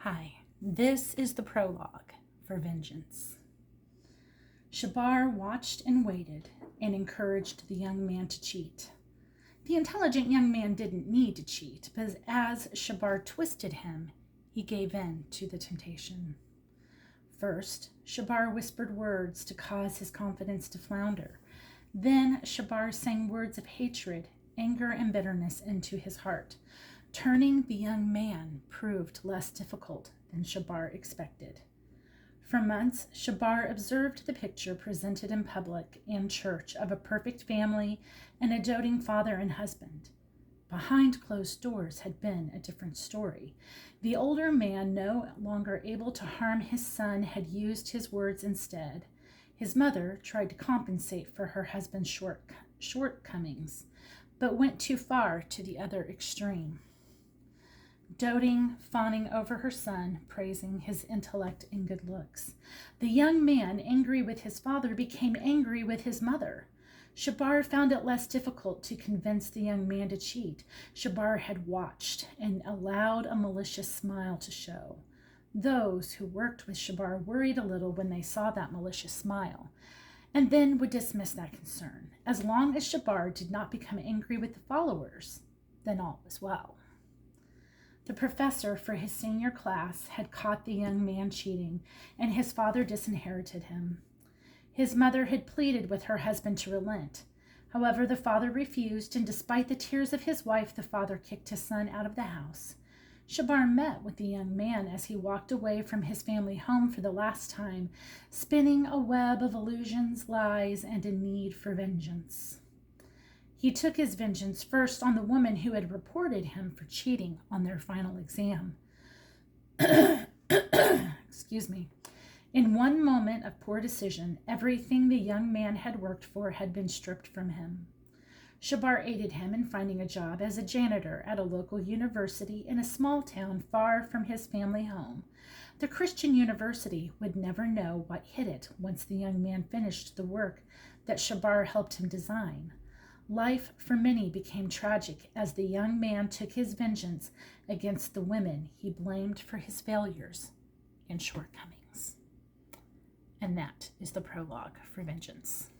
Hi, this is the prologue for Vengeance. Shabar watched and waited and encouraged the young man to cheat. The intelligent young man didn't need to cheat, but as Shabar twisted him, he gave in to the temptation. First, Shabar whispered words to cause his confidence to flounder. Then Shabar sang words of hatred, anger, and bitterness into his heart. Turning the young man proved less difficult than Shabar expected. For months, Shabar observed the picture presented in public and church of a perfect family and a doting father and husband. Behind closed doors had been a different story. The older man, no longer able to harm his son, had used his words instead. His mother tried to compensate for her husband's shortcomings, but went too far to the other extreme. Doting, fawning over her son, praising his intellect and good looks. The young man, angry with his father, became angry with his mother. Shabar found it less difficult to convince the young man to cheat. Shabar had watched and allowed a malicious smile to show. Those who worked with Shabar worried a little when they saw that malicious smile, and then would dismiss that concern. As long as Shabar did not become angry with the followers, then all was well. The professor for his senior class had caught the young man cheating, and his father disinherited him. His mother had pleaded with her husband to relent. However, the father refused, and despite the tears of his wife, the father kicked his son out of the house. Shabar met with the young man as he walked away from his family home for the last time, spinning a web of illusions, lies, and a need for vengeance. He took his vengeance first on the woman who had reported him for cheating on their final exam. Excuse me. In one moment of poor decision, everything the young man had worked for had been stripped from him. Shabar aided him in finding a job as a janitor at a local university in a small town far from his family home. The Christian university would never know what hit it once the young man finished the work that Shabar helped him design. Life for many became tragic as the young man took his vengeance against the women he blamed for his failures and shortcomings. And that is the prologue for Vengeance.